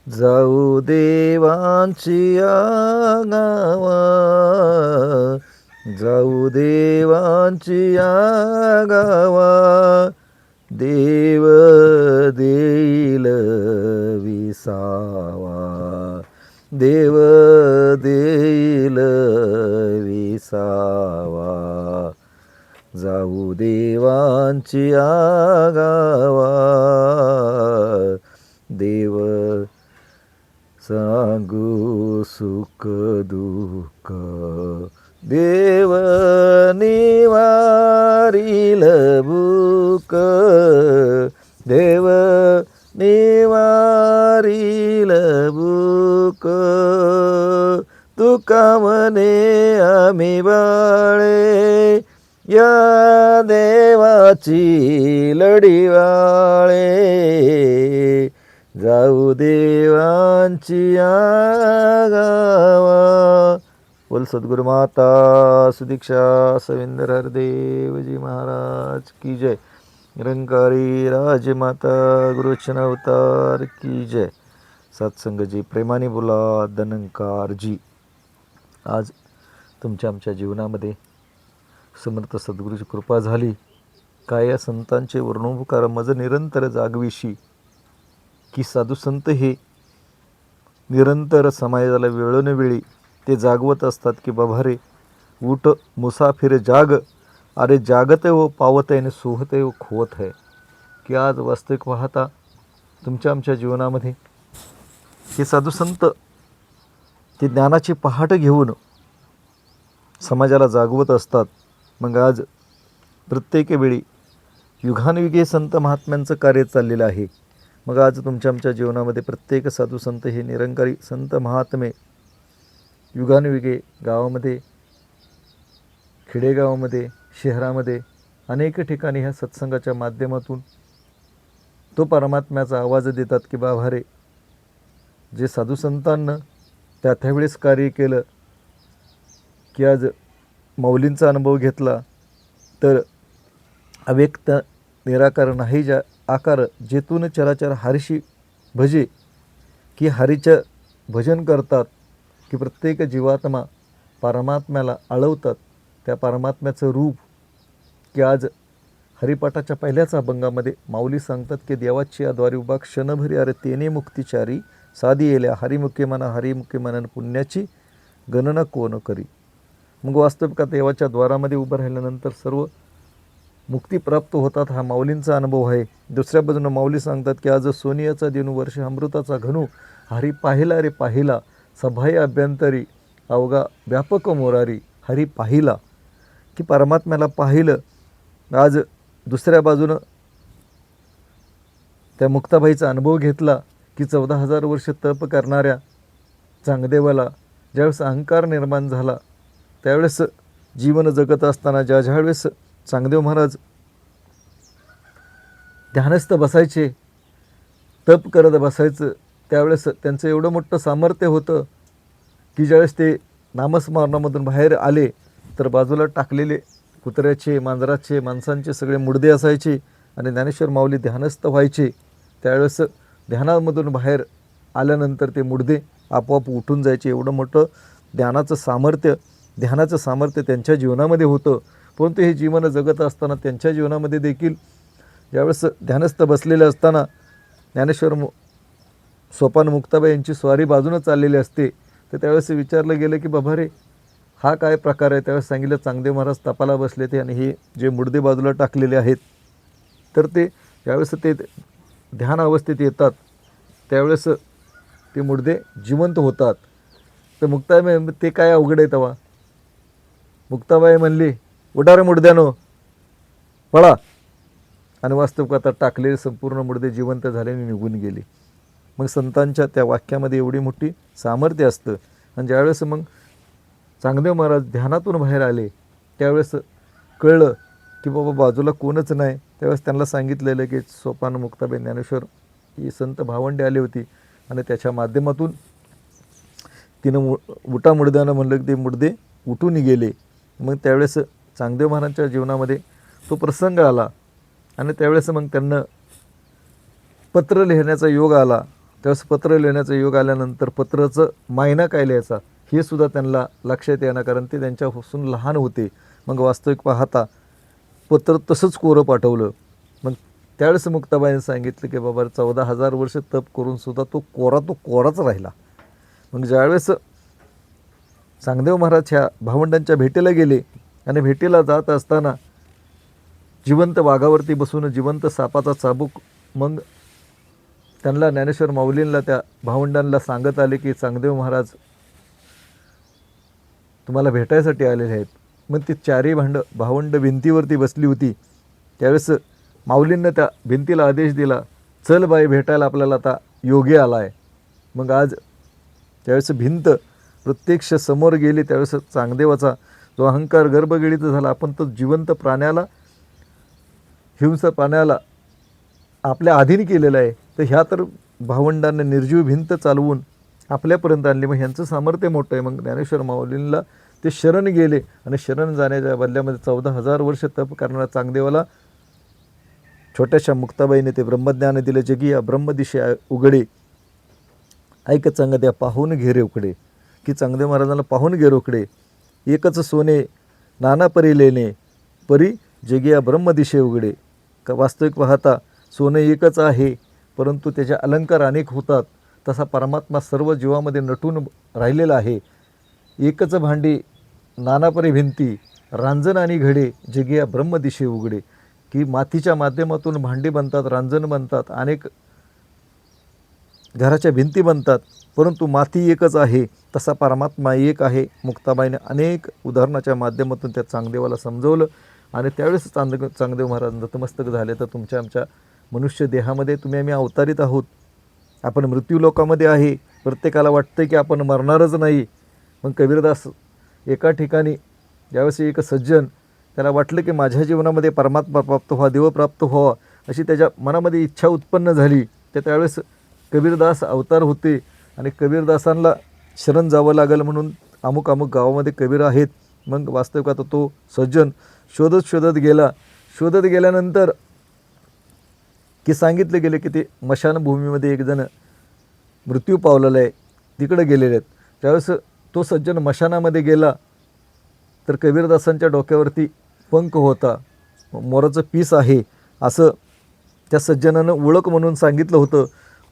जाऊ देवांची आगावा, जाऊ देवांची आगावा, देव देईल विसावा, देव देईल विसावा, जाऊ देवांची आगावा, देव सांगू सुख दुःख, देव निवारील भूक, देव निवारील भूक, तुका म्हणे आम्ही बाळे या देवाची लढीवाळे, जाऊ देवांची आगावा. बोल सद्गुरु माता सुदीक्षा सविंदर हरदेवजी महाराज की जय. निरंकारी राजमाता गुरुचन अवतार की जय. सत्संगजी प्रेमाने बोला धनंकारजी. आज तुमच्या आमच्या जीवनामध्ये समर्थ सद्गुरूची कृपा झाली. काय या संतांचे वर्णोपकार मज निरंतर जागविशी, की साधू संत हे निरंतर समाजाला वेळोनवेळी ते जागवत असतात की बाबा रे उठ मुसाफिर जाग, अरे जागत हो पावत आहे आणि सोहत हो खोवत आहे. की आज वास्तविक पाहता तुमच्या आमच्या जीवनामध्ये हे साधू संत ते ज्ञानाची पहाट घेऊन समाजाला जागवत असतात. मग आज प्रत्येक वेळी युगानुयुगे संत महात्म्यांचं कार्य चाललेलं आहे. मग आज तुमच्या आमच्या जीवनामध्ये प्रत्येक साधू संत हे निरंकारी संत महात्मे युगानुयुगे गावामध्ये, खेडेगावामध्ये, शहरामध्ये अनेक ठिकाणी ह्या सत्संगाच्या माध्यमातून तो परमात्म्याचा आवाज देतात की बाबा रे जे साधू संतांनं त्यावेळेस कार्य केलं, की आज माऊलींचा अनुभव घेतला तर अव्यक्त निराकार नाही ज्या आकार, जेतून चराचर हरीशी भजे, की हरीचं भजन करतात, की प्रत्येक जीवात्मा परमात्म्याला आळवतात. त्या परमात्म्याचं रूप की आज हरिपाठाच्या पहिल्याच अभंगामध्ये माऊली सांगतात की देवाची द्वारी उभा क्षणभरी अरे तेने मुक्तिचारी, साधी येल्या हरिमुखे म्हणा हरिमुखे म्हणन पुण्याची गणना कोण करी. मग वास्तविक देवाच्या द्वारामध्ये उभं राहिल्यानंतर सर्व मुक्ती प्राप्त होतात. हा माऊलींचा अनुभव आहे. दुसऱ्या बाजूनं माऊली सांगतात की आज सोनियाचा दिनू वर्ष अमृताचा घनू, हरी पाहिला रे पाहिला सभाय अभ्यंतरी, अवघा व्यापक मोरारी, हरी पाहिला, की परमात्म्याला पाहिलं. आज दुसऱ्या बाजूनं त्या मुक्ताबाईचा अनुभव घेतला की 14,000 वर्ष तप करणाऱ्या चांगदेवाला ज्यावेळेस अहंकार निर्माण झाला, त्यावेळेस जीवन जगत असताना ज्यावेळेस चांगदेव महाराज ध्यानस्थ बसायचे, तप करत बसायचं, त्यावेळेस त्यांचं एवढं मोठं सामर्थ्य होतं की ज्यावेळेस ते नामस्मरणामधून बाहेर आले तर बाजूला टाकलेले कुत्र्याचे, मांजराचे, माणसांचे सगळे मुडदे असायचे आणि ज्ञानेश्वर माऊली ध्यानस्थ व्हायचे. त्यावेळेस ध्यानामधून बाहेर आल्यानंतर ते मुडदे आपोआप उठून जायचे. एवढं मोठं ध्यानाचं सामर्थ्य त्यांच्या जीवनामध्ये होतं. परंतु हे जीवन जगत असताना त्यांच्या जीवनामध्ये देखील ज्यावेळेस ध्यानस्थ बसलेले असताना ज्ञानेश्वर सोपान मुक्ताबाई यांची स्वारी बाजूनं चाललेली असते, तर त्यावेळेस विचारलं गेलं की बाबा रे हा काय प्रकार आहे. त्यावेळेस सांगितलं चांगदेव महाराज तपाला बसले ते आणि हे जे मुडदे बाजूला टाकलेले आहेत, तर ते ज्यावेळेस ते ध्यान अवस्थेत येतात त्यावेळेस ते मुडदे जिवंत होतात. तर मुक्ताबाई ते काय अवघड आहे तेव्हा. मुक्ताबाई म्हणली उडा रे मुडद्यानो पळा, आणि वास्तविक आता टाकलेले संपूर्ण मुडदे जिवंत झाल्याने निघून गेले. मग संतांच्या त्या वाक्यामध्ये एवढी मोठी सामर्थ्य असतं. आणि ज्यावेळेस मग चांगदेव महाराज ध्यानातून बाहेर आले त्यावेळेस कळलं की बाबा बाजूला कोणच नाही. त्यावेळेस त्यांना सांगितलेलं की सोपान मुक्ताबाई ज्ञानेश्वर ही संत भावंडे आली होती आणि त्याच्या माध्यमातून तिनं उठा मुडद्यानं म्हणलं की ते मुडदे उठून गेले. मग त्यावेळेस चांगदेव महाराजांच्या जीवनामध्ये तो प्रसंग आला आणि त्यावेळेस मग त्यांना पत्र लिहिण्याचा योग आला. त्यावेळेस पत्र लिहिण्याचा योग आल्यानंतर पत्राचं मायना काय लिहायचा हे सुद्धा त्यांना लक्षात येणं, कारण ते त्यांच्यापासून लहान होते. मग वास्तविक पाहता पत्र तसंच कोरं पाठवलं. मग त्यावेळेस मुक्ताबाईंनी सांगितलं की बाबा 14,000 वर्ष तप करून सुद्धा तो कोराच राहिला. मग ज्यावेळेस चांगदेव महाराज ह्या भावंडांच्या भेटीला गेले आणि भेटीला जात असताना जिवंत वाघावरती बसून जिवंत सापाचा चाबूक मग त्यांना ज्ञानेश्वर माऊलींना त्या भावंडांना सांगत आले की चांगदेव महाराज तुम्हाला भेटायसाठी आलेले आहेत. मग ती चारही भावंड भिंतीवरती बसली होती. त्यावेळेस माऊलींना त्या भिंतीला आदेश दिला, चल बाई भेटायला आपल्याला आता योगी आला आहे. मग आज त्यावेळेस भिंत प्रत्यक्ष समोर गेली. त्यावेळेस चांगदेवाचा जो अहंकार गर्भगिळीत झाला, आपण तो जिवंत प्राण्याला हिंस प्राण्याला आपल्या अधीन केलेला आहे. तर ह्या तर भावंडांना निर्जीव भिंत चालवून आपल्यापर्यंत आणली. मग ह्यांचं सामर्थ्य मोठं आहे. मग ज्ञानेश्वर माऊलींना ते शरण गेले आणि शरण जाण्याच्या बदल्यामध्ये 14,000 वर्ष तप करणाऱ्या चांगदेवाला छोट्याशा मुक्ताबाईने ते ब्रह्मज्ञान दिले. जगी या ब्रह्मदिशे उघडे, ऐक चांगद्या पाहून घे रे उकडे. की चांगदेव महाराजांना पाहून घे रोकडे. एकच सोने नाना परी लेणे, परी जगी या ब्रह्मदिशे उघडे. का वास्तविक पाहता सोनं एकच आहे, परंतु त्याचे अलंकार अनेक होतात. तसा परमात्मा सर्व जीवामध्ये नटून राहिलेला आहे. एकच भांडी नानापरी भिंती, रांजण आणि घडे, जगी या ब्रह्मदिशे उघडे. की मातीच्या माध्यमातून भांडी बनतात, रांजण बनतात, अनेक घराच्या भिंती बनतात, परंतु माती एकच आहे. तसा परमात्मा एक आहे. मुक्ताबाईने अनेक उदाहरणाच्या माध्यमातून त्या चांगदेवाला समजवलं. आणि त्यावेळेस चांगदेव महाराज नतमस्तक झाले. तर तुमच्या आमच्या मनुष्य देहामध्ये तुम्ही आम्ही अवतारित आहोत. आपण मृत्यूलोकामध्ये आहे. प्रत्येकाला वाटतं की आपण मरणारच नाही. मग कबीरदास एका ठिकाणी ज्यावेळेस एक सज्जन त्याला वाटलं की माझ्या जीवनामध्ये परमात्मा प्राप्त व्हावा, देव प्राप्त व्हावा, अशी त्याच्या मनामध्ये इच्छा उत्पन्न झाली. तर त्यावेळेस कबीरदास अवतार होते आणि कबीरदासांना शरण जावं लागेल म्हणून अमुक गावामध्ये कबीर आहेत. मग वास्तविक आता तो सज्जन शोधत गेला. शोधत गेल्यानंतर की सांगितलं गेलं की ते मशानभूमीमध्ये एक जण मृत्यू पावलेला आहे, तिकडे गेलेले आहेत. त्यावेळेस तो सज्जन मशानामध्ये गेला तर कबीरदासांच्या डोक्यावरती पंख होता, मोराचं पीस आहे असं त्या सज्जनानं ओळख म्हणून सांगितलं होतं.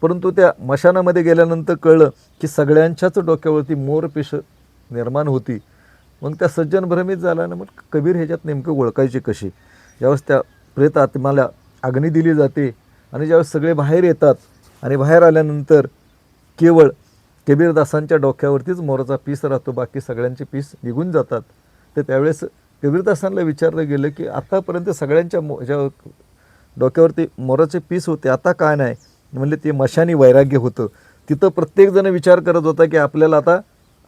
परंतु त्या मशानामध्ये गेल्यानंतर कळलं की सगळ्यांच्याच डोक्यावरती मोरपीस निर्माण होती. मग त्या सज्जन भ्रमित झाला ना, मग कबीर ह्याच्यात नेमकं ओळखायचे कसे. ज्यावेळेस त्या प्रेत आत्म्याला अग्नी दिली जाते आणि ज्यावेळेस सगळे बाहेर येतात आणि बाहेर आल्यानंतर केवळ कबीरदासांच्या डोक्यावरतीच मोराचा पीस राहतो, बाकी सगळ्यांचे पीस निघून जातात. तर त्यावेळेस कबीरदासांना विचारलं गेलं की आतापर्यंत सगळ्यांच्या ज्या डोक्यावरती मोराचे पीस होते, आता काय नाही. म्हणजे ते मशानी वैराग्य होतं. तिथं प्रत्येकजण विचार करत होता की आपल्याला आता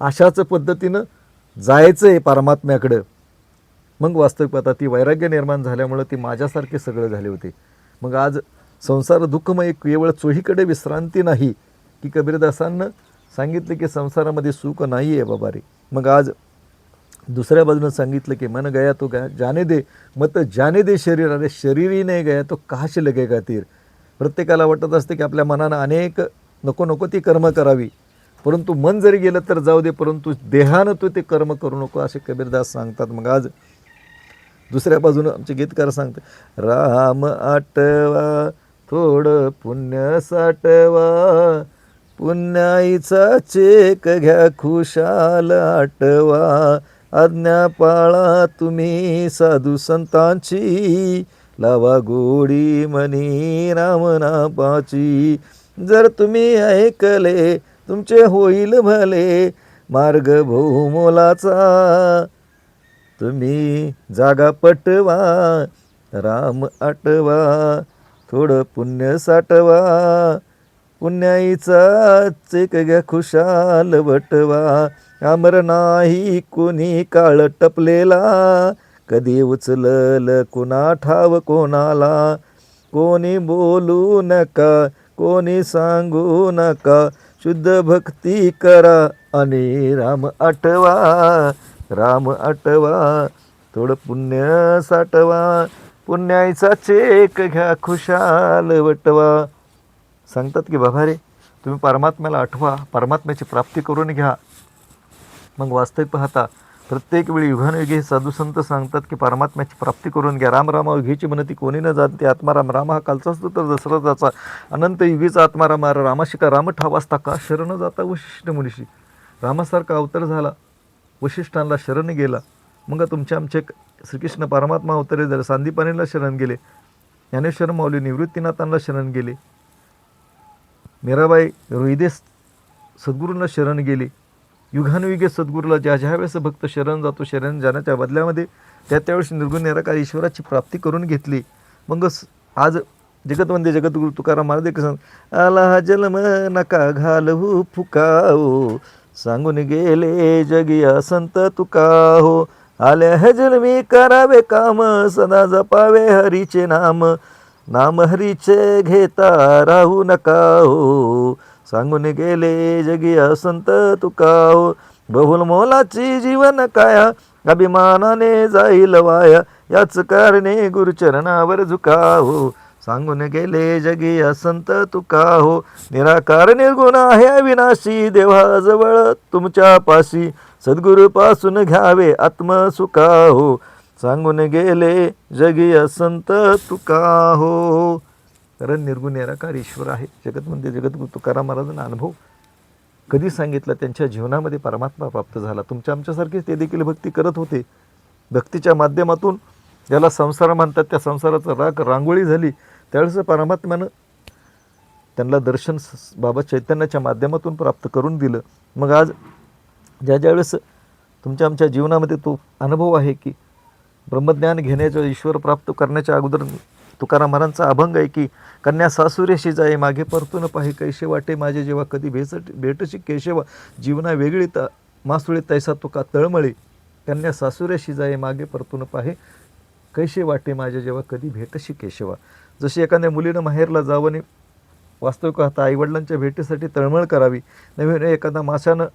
अशाच पद्धतीनं जायचं आहे परमात्म्याकडं. मग वास्तविक आता ती वैराग्य निर्माण झाल्यामुळं ती माझ्यासारखे सगळं झाले होते. मग आज संसार दुःखमय, केवळ चोहीकडे विश्रांती नाही. की कबीरदासांना सांगितलं की संसारामध्ये सुख नाही आहे बाबा रे. मग आज दुसऱ्या बाजूनं सांगितलं की मन गया तो गया जाने दे, मत जाने दे शरीर, अरे शरीरही नाही गया तो काश लगेगा तीर. प्रत्येकाला वाटत असते की आपल्या मनानं अनेक नको ती कर्म करावी, परंतु मन जरी गेलं तर जाऊ दे, परंतु देहानं तू ते कर्म करू नको, असे कबीरदास सांगतात. मग आज दुसऱ्या बाजूनं आमचे गीतकार सांगतात, राम आठवा थोडं पुण्य साठवा, पुण्याईचा चेक घ्या खुशाल आठवा, आज्ञा पाळा तुम्ही साधू संतांची, लावा गोडी मनी रामनापाची. जर तुम्ही ऐकले तुमचे होईल भले, मार्ग बहुमोलाचा तुम्ही जागा पटवा, राम आठवा थोडं पुण्य साठवा, पुण्याईचा चेक घ्या खुशाल वटवा. अमर नाही कोणी काळ टपलेला, कधी उचलल कोणा ठाव कोणाला. कोणी बोलू नका कोणी सांगू नका, शुद्ध भक्ती करा आणि राम आठवा, राम आठवा थोडं पुण्य साठवा, पुण्याईचा चेक घ्या खुशाल वटवा. सांगतात की बाबा रे तुम्ही परमात्म्याला आठवा, परमात्म्याची प्राप्ती करून घ्या. मग वास्तविक पाहता प्रत्येक वेळी युगानुयुगी हे साधुसंत सांगतात की परमात्म्याची प्राप्ती करून घ्या. राम रामा युगीची म्हणती कोणी न जाणते आत्माराम. राम हा कालचा असतो तर दशरथाचा. अनंत युगीचा आत्माराम रामाशी का राम ठावासता का शरण जाता वशिष्ठ मुनीशी. रामासारखा अवतार झाला, वशिष्ठांना शरण गेला. मग तुमचे आमचे श्रीकृष्ण परमात्मा अवतरे झाले, सांदीपानीला शरण गेले, ज्ञानेश्वर माऊली निवृत्तीनाथांना शरण गेले, मीराबाई रोहिदेस सद्गुरूंना शरण गेले. युगानुयुगे सद्गुरूला ज्या ज्या वेळेस भक्त शरण जातो, शरण जाण्याच्या बदल्यामध्ये त्यावेळेस निर्गुण निराकार ईश्वराची प्राप्ती करून घेतली. मग आज जगतवंदे जगद्गुरु तुकाराम महाराज एक सांग, आला हा जन्म नका घालवू फुकाओ, सांगून गेले जगिया संत तुका हो. आल्या हे जन्मी करावे काम, सदा जपावे हरीचे नाम, नाम हरीचे घेता राहू नका हो, सांगून गेले जगिया संत तुका हो. बहुल मोलाची जीवन काया, अभिमानाने जाईल वाया, याच कारणे गुरुचरणावर झुका हो, सांगून गेले जगिया संत तुका हो. निराकार निर्गुण आहे अविनाशी, देवाजवळ तुमच्या पाशी, सद्गुरूपासून घ्यावे आत्मसुखा हो, सांगून गेले जगिया संत तुका हो. कारण निर्गुण निराकार ईश्वर आहे. जगतमध्ये जगद्गुरु तुकाराम महाराजांना अनुभव कधी सांगितला, त्यांच्या जीवनामध्ये परमात्मा प्राप्त झाला. तुमच्या आमच्यासारखेच ते देखील भक्ती करत होते. भक्तीच्या माध्यमातून ज्याला संसार म्हणतात त्या संसाराचा रांगोळी झाली. त्यावेळेस परमात्म्यानं त्यांना दर्शन बाबा चैतन्याच्या माध्यमातून प्राप्त करून दिलं. मग आज ज्या ज्यावेळेस तुमच्या आमच्या जीवनामध्ये तो अनुभव आहे की ब्रह्मज्ञान घेण्याच्या, ईश्वर प्राप्त करण्याच्या अगोदर तुकाराम महाराजांचा अभंग आहे की कन्या सासुरेशी जाई मागे परतून पाहि, कैसे वाटे माझे जेव्हा कधी भेटशी केशवा, जीवना वेगळी मासुळे तैसा तुका तळमळे, कन्या सासुरेशी जाई मागे परतून पाहे, कैसे वाटे माझे जेव्हा कधी भेटशी केशवा. जशी एखाद्या मुलीनं माहेरला जावं आणि वास्तविक आता आईवडिलांच्या भेटीसाठी तळमळ करावी, नवीन एखादा माशानं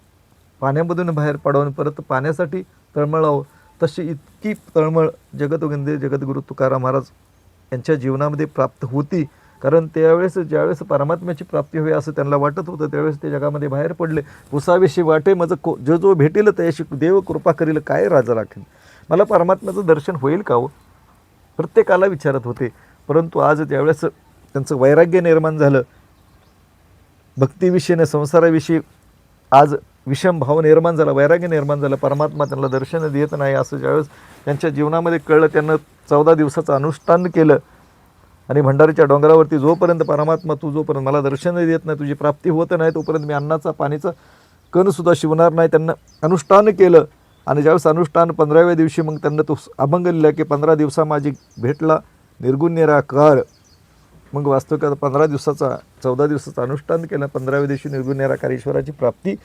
पाण्यामधून बाहेर पडावून परत पाण्यासाठी तळमळावं, तशी इतकी तळमळ जगतवंदे जगद्गुरु तुकाराम महाराज यांच्या जीवनामध्ये प्राप्त होती. कारण त्यावेळेस ज्यावेळेस परमात्म्याची प्राप्ती होईल असं त्यांना वाटत होतं, त्यावेळेस ते जगामध्ये बाहेर पडले. पुसावेशी वाटे मज जो जो भेटेल त्याशी देव कृपा करील, काय राजा राखेल, मला परमात्म्याचं दर्शन होईल का हो, प्रत्येकाला विचारत होते. परंतु आज ज्यावेळेस त्यांचं वैराग्य निर्माण झालं, भक्तीविषयीने संसाराविषयी आज विषम भाव निर्माण झाला, वैराग्य निर्माण झालं, परमात्मा त्यांना दर्शन देत नाही असं ज्यावेळेस त्यांच्या जीवनामध्ये कळलं, त्यांना 14 दिवसाचं अनुष्ठान केलं. आणि भंडारीच्या डोंगरावरती जोपर्यंत परमात्मा तू जोपर्यंत मला दर्शन देत नाही, तुझी प्राप्ती होत नाही, तोपर्यंत मी अन्नाचा पाणीचा कणसुद्धा शिवणार नाही. त्यांना अनुष्ठान केलं. आणि ज्यावेळेस अनुष्ठान 15व्या दिवशी मग त्यांना तो अभंग लिहिला की 15 दिवसा माझी भेटला निर्गुण निराकार. मग वास्तविक 15 दिवसाचा 14 दिवसाचं अनुष्ठान केलं, 15व्या दिवशी निर्गुण निराकार ईश्वराची प्राप्ती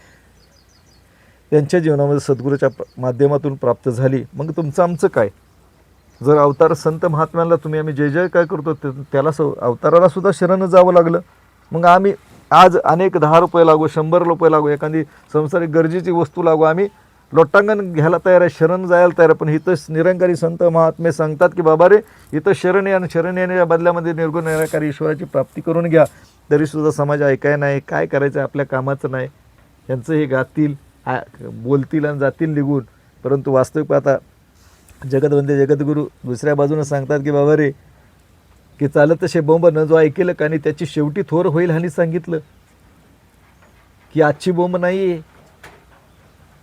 त्यांच्या जीवनामध्ये सद्गुरूच्या माध्यमातून प्राप्त झाली. मग तुमचं आमचं काय, जर अवतार संत महात्म्यांना तुम्ही आम्ही जय जय काय करतो त्याला अवताराला सुद्धा शरण जावं लागलं. मग आम्ही आज अनेक 10 रुपये लागू, 100 रुपये लागू, एखादी संसारिक गरजेची वस्तू लागू, आम्ही लोटांगण घ्यायला तयार आहे, शरण जायला तयार आहे. पण इथं निरंकारी संत महात्मे सांगतात की बाबा रे, इथं शरण या आणि शरण येण्याच्या बदल्यामध्ये निर्गुण निराकारी ईश्वराची प्राप्ती करून घ्या. तरीसुद्धा समाज ऐकाय नाही, काय करायचं आपल्या कामाचं नाही, यांचं हे गातील बोलतील आणि जातील निघून. परंतु वास्तविक आता जगतवंदे जगद्गुरू दुसऱ्या बाजूनं सांगतात की बाबा रे, की चालत तसे बोंब न जो ऐकेलं का नाही त्याची शेवटी थोर होईल. आणि सांगितलं की आजची बोंब नाही आहे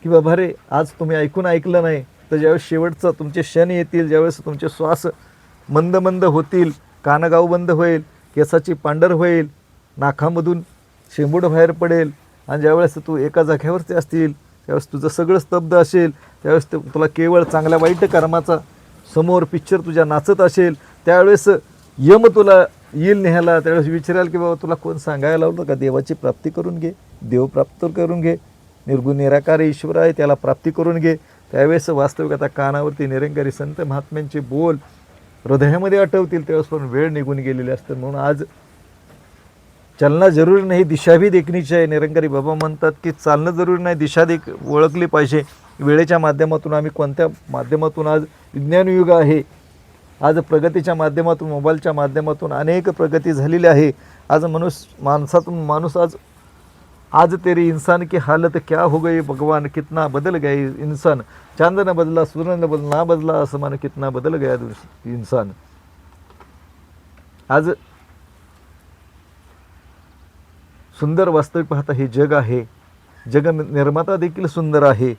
की बाबा रे, आज तुम्ही ऐकलं नाही तर ज्यावेळेस शेवटचं तुमचे क्षण येतील, ज्यावेळेस तुमचे श्वास मंद मंद होतील, कानगाव बंद होईल, केसाची पांढर होईल, नाकामधून शेंबूड बाहेर पडेल, आणि ज्यावेळेस तू एका जाग्यावरती असतील, त्यावेळेस तुझं सगळं स्तब्ध असेल, त्यावेळेस तुला केवळ चांगल्या वाईट कर्माचा समोर पिक्चर तुझ्या नाचत असेल, त्यावेळेस यम तुला येईल न्यायला. त्यावेळेस विचाराल की बाबा तुला कोण सांगायला लावलं का, देवाची प्राप्ती करून घे, देव प्राप्त करून घे, निर्गुण निराकार ईश्वर आहे त्याला प्राप्ती करून घे. त्यावेळेस वास्तविक आता कानावरती निरंकारी संत महात्म्यांचे बोल हृदयामध्ये आठवतील, त्यावेळेस पण वेळ निघून गेलेली असते. म्हणून आज चलना जरुरी नाही, दिशा भी देखणीची आहे. निरंकारी बाबा म्हणतात की चालणं जरुरी नाही, दिशा ओळखली पाहिजे. वेळेच्या माध्यमातून आम्ही कोणत्या माध्यमातून, आज विज्ञानयुग आहे, आज प्रगतीच्या माध्यमातून, मोबाईलच्या माध्यमातून अनेक प्रगती झालेली आहे. आज माणूस आज आज तेरी इंसान की हालत क्या हो गई भगवान, कितना बदल गए इंसान, चांद न बदला सूर्य न बदला ना बदला आसमान, कितना बदल गया इंसान. आज सुंदर वास्तविक पाहता हे जग आहे, जग निर्माता देखील सुंदर आहे,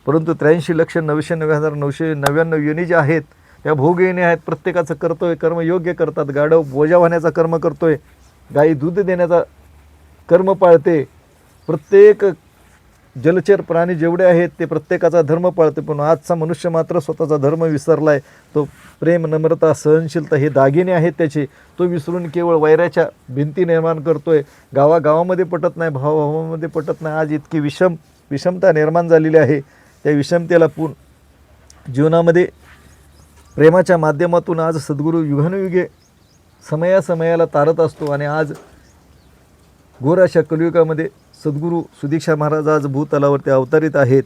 परंतु 83,999,999 योनी ज्या आहेत त्या भोगयोनी आहेत. प्रत्येकाचं करतोय कर्म योग्य करतात. गाढव बोजा होण्याचा कर्म करतोय, गाई दूध देण्याचा कर्म पाळते, प्रत्येक जलचर प्राणी जेवढे आहेत ते प्रत्येकाचा धर्म पाळते. पण आजचा मनुष्य मात्र स्वतःचा धर्म विसरलाय. तो प्रेम, नम्रता, सहनशीलता हे दागिने आहेत त्याचे, तो विसरून केवळ वैराच्या भिंती निर्माण करतोय. गावागावामध्ये पटत नाही, भावाभावामध्ये पटत नाही. आज इतकी विषमता निर्माण झालेली आहे. त्या विषमतेला जीवनामध्ये प्रेमाच्या माध्यमातून आज सद्गुरू युगानुयुगे समयाला तारत असतो. आणि आज घोर अशा कलियुगामध्ये सद्गुरू सुदीक्षा महाराज आज भूतलावरती अवतरित आहेत.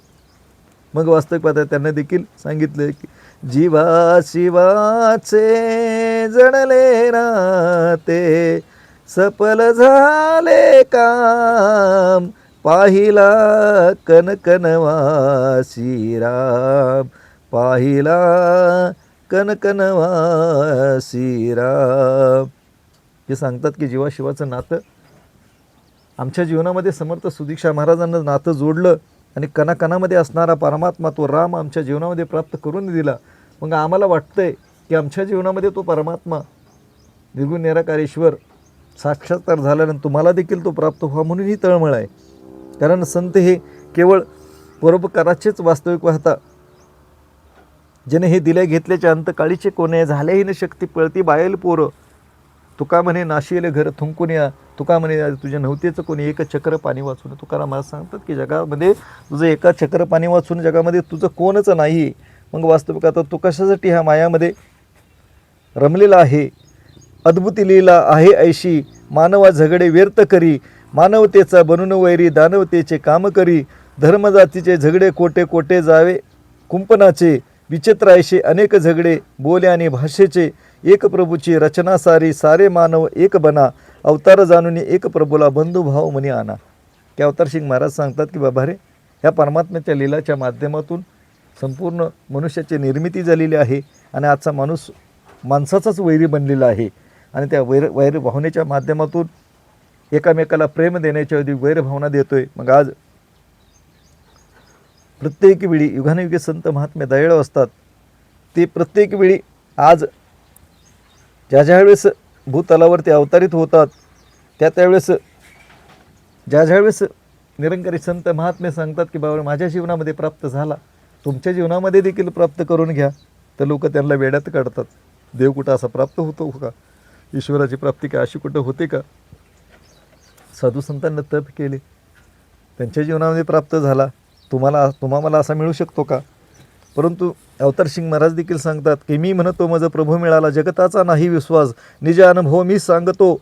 मग वास्तविक पाहता त्यांना देखील सांगितले की जीवा शिवाचे जणले नाते, सफल झाले काम, पाहिला कनकनवासी राम, पाहिला कनकनवासी राम. हे सांगतात की जीवाशिवाचं नातं आमच्या जीवनामध्ये समर्थ सुदीक्षा महाराजांना नातं जोडलं आणि कणाकणामध्ये असणारा परमात्मा तो राम आमच्या जीवनामध्ये प्राप्त करून दिला. मग आम्हाला वाटतंय की आमच्या जीवनामध्ये तो परमात्मा निर्गुण निराकारेश्वर साक्षात्कार झाल्यानंतर तुम्हाला देखील तो प्राप्त व्हावा म्हणून ही तळमळ आहे. कारण संत हे केवळ परोपकाराचेच वास्तविक पाहता, ज्याने हे दिल्या घेतल्याचे अंत काळीचे कोणे, झालेही न शक्ती पळती बायल पोरं, तुका म्हणे नाशिले घर थुंकून या, तुका म्हणे तुझ्या नव्हतेचं कोणी एक चक्र पाणी वाचून. तुकाराम मला सांगतात की जगामध्ये तुझं एका चक्र पाणी वाचून जगामध्ये तुझं कोणच नाही. मग वास्तविक आता तू कशासाठी ह्या मायामध्ये रमलेला आहे. अद्भुत लीला आहे ऐशी, मानवा झगडे व्यर्थ करी, मानवतेचा बनून वैरी, दानवतेचे काम करी, धर्मजातीचे झगडे कोटे कोटे जावे कुंपणाचे, विचित्र ऐशे अनेक झगडे बोले आणि भाषेचे, एक प्रभूची रचना सारी, सारे मानव एक बना, अवतार जाणून एक प्रभूला बंधुभाव म्हणे आणा. की अवतार सिंग महाराज सांगतात की बाबा रे, ह्या परमात्म्याच्या लीलाच्या माध्यमातून संपूर्ण मनुष्याची निर्मिती झालेली आहे आणि आजचा माणूस माणसाचाच वैरी बनलेला आहे. आणि त्या वैर भावनेच्या माध्यमातून एकामेकाला प्रेम देण्याच्या ऐवजी वैरभावना देतोय. मग आज प्रत्येक वेळी युगानुयुगे संत महात्मे दयाळू असतात. ते प्रत्येक वेळी आज ज्या वेळेस भूतलावरती अवतरित होतात त्यावेळेस ज्यावेळेस निरंकारी संत महात्मे सांगतात की बाबा माझ्या जीवनामध्ये प्राप्त झाला, तुमच्या जीवनामध्ये देखील प्राप्त करून घ्या, तर लोक त्यांना वेड्यात काढतात. देव कुठं असा प्राप्त होतो का? ईश्वराची प्राप्ती काय अशी कुठं होते का? साधू संतांना तप केले, त्यांच्या जीवनामध्ये प्राप्त झाला, तुम्हा मला असा मिळू शकतो का? परंतु अवतार सिंग महाराज देखील सांगतात की मी म्हणतो माझा प्रभू मिळाला, जगताचा नाही विश्वास, निज अनुभव मी सांगतो,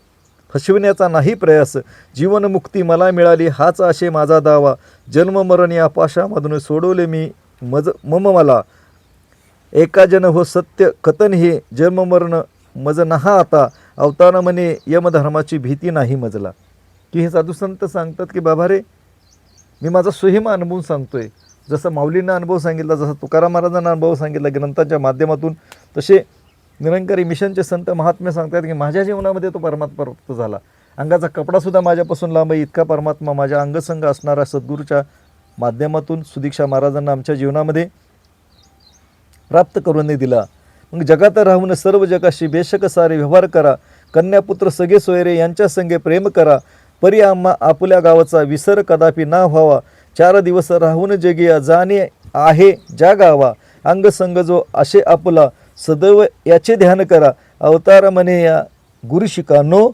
फसविण्याचा नाही प्रयास, जीवनमुक्ती मला मिळाली हाच आशे माझा दावा, जन्ममरण या पाशामधून सोडवले मी मम मला, एका जन हो सत्य कथन हे, जन्ममरण मज नहा आता, अवतार म्हणे यमधर्माची भीती नाही मजला. की हे साधू संत सांगतात की बाबा रे, मी माझा स्वयं अनुभव सांगतोय. जसं माऊलींना अनुभव सांगितला, जसं तुकाराम महाराजांना अनुभव सांगितला ग्रंथांच्या माध्यमातून, तसे निरंकारी मिशनचे संत महात्मे सांगतात की माझ्या जीवनामध्ये तो परमात्मा प्राप्त झाला. अंगाचा कपडासुद्धा माझ्यापासून लांब आहे, इतका परमात्मा माझ्या अंगसंग असणारा सद्गुरूच्या माध्यमातून सुदीक्षा महाराजांना आमच्या जीवनामध्ये प्राप्त करून दिला. मग जगात राहून सर्व जगाशी बेशक सारे व्यवहार करा, कन्यापुत्र सगळे सोयरे यांच्या संगे प्रेम करा, परी आम्हा आपुल्या गावाचा विसर कदापि ना व्हावा, 4 दिवस राहून जगिया जाणे आहे ज्या गावा, अंगसंग जो आशे आपुला सदैव याचे ध्यान करा, अवतार म्हणे या गुरु शिकानो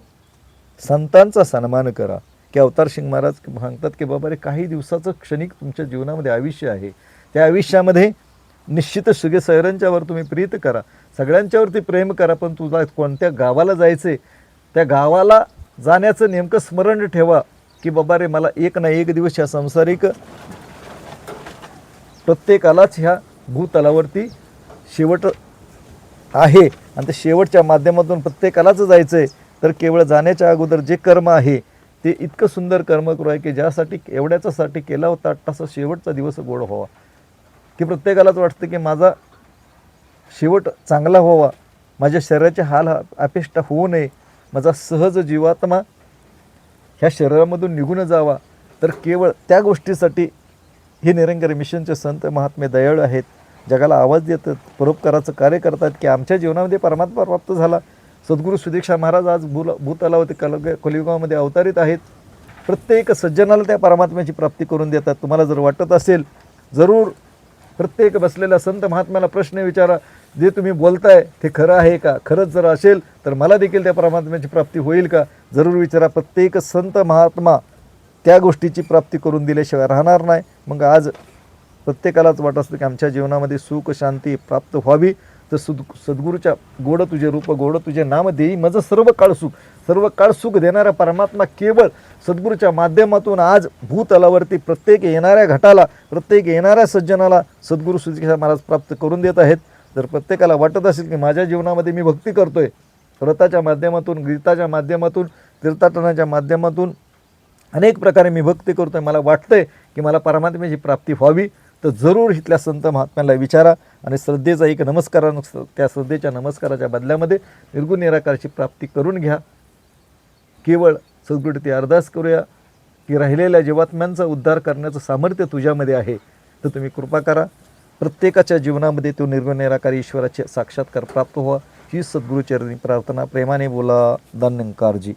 संतांचा सन्मान करा. की अवतार सिंग महाराज सांगतात की बाबा रे, काही दिवसाचं क्षणिक तुमच्या जीवनामध्ये आयुष्य आहे, त्या आयुष्यामध्ये निश्चित सगळे सैरांच्यावर तुम्ही प्रीत करा, सगळ्यांच्यावरती प्रेम करा, पण तुला कोणत्या गावाला जायचे त्या गावाला जाण्याचं नेमकं स्मरण ठेवा की बाबा रे, मला एक ना एक दिवस ह्या संसारिक प्रत्येकालाच ह्या भूतलावरती शेवट आहे आणि त्या शेवटच्या माध्यमातून प्रत्येकालाच जायचं आहे. तर केवळ जाण्याच्या अगोदर जे कर्म आहे ते इतकं सुंदर कर्म करू आहे की ज्यासाठी एवढ्याच्यासाठी केला होता तसा शेवटचा दिवस गोड व्हावा, की प्रत्येकालाच वाटतं की माझा शेवट चांगला व्हावा, माझ्या शरीराचे हाल अपेष्टा होऊ नये, माझा सहज जीवात्मा ह्या शरीरामधून निघून जावा. तर केवळ त्या गोष्टीसाठी हे निरंकारी मिशनचे संत महात्मे दयाळू आहेत, जगाला आवाज देतात, परोपकाराचं कार्य करतात की आमच्या जीवनामध्ये परमात्मा प्राप्त झाला. सद्गुरू सुदीक्षा महाराज आज भूतलावरती कलियुगामध्ये अवतारित आहेत. प्रत्येक सज्जनाला त्या परमात्म्याची प्राप्ती करून देतात. तुम्हाला जर वाटत असेल, जरूर प्रत्येक बसलेल्या संत महात्म्याला प्रश्न विचारा, जे तुम्ही बोलताय ते खरं आहे का? खरंच जर असेल तर मला देखील त्या परमात्म्याची प्राप्ती होईल का? जरूर विचारा. प्रत्येक संत महात्मा त्या गोष्टीची प्राप्ती करून दिल्याशिवाय राहणार नाही. मग आज प्रत्येकालाच वाटत असतं की आमच्या जीवनामध्ये सुख शांती प्राप्त व्हावी, तर सद्गुरूच्या गोड तुझे रूप गोड तुझे नाम देई माझं सर्व काळ सुख देणारा परमात्मा केवळ सद्गुरूच्या माध्यमातून आज भूतलावरती प्रत्येक येणाऱ्या घटाला, प्रत्येक येणाऱ्या सज्जनाला सद्गुरू सुदीक्षा महाराज प्राप्त करून देत आहेत. जर प्रत्येकाला वाटत असेल की माझ्या जीवनामध्ये मी भक्ती करतोय, व्रताच्या माध्यमातून, गीताच्या माध्यमातून, तीर्थाटनाच्या माध्यमातून अनेक प्रकारे मी भक्ती करतोय, मला वाटतंय की मला परमात्म्याची प्राप्ती व्हावी, तर जरूर इथल्या संत महात्म्याला विचारा आणि श्रद्धेचा एक नमस्कार, त्या श्रद्धेच्या नमस्काराच्या बदल्यामध्ये निर्गुण निराकारची प्राप्ती करून घ्या. केवळ सद्गुरू ती अरदास करूया की राहिलेल्या जीवात्म्यांचा उद्धार करण्याचं सामर्थ्य तुझ्यामध्ये आहे, तर तुम्ही कृपा करा. प्रत्येकाच्या जीवनामध्ये तो निर्गुण निराकारी ईश्वराचे साक्षात्कार प्राप्त व्हावा ही सद्गुरूचरणी प्रार्थना. प्रेमाने बोला. धन्यंकारजी.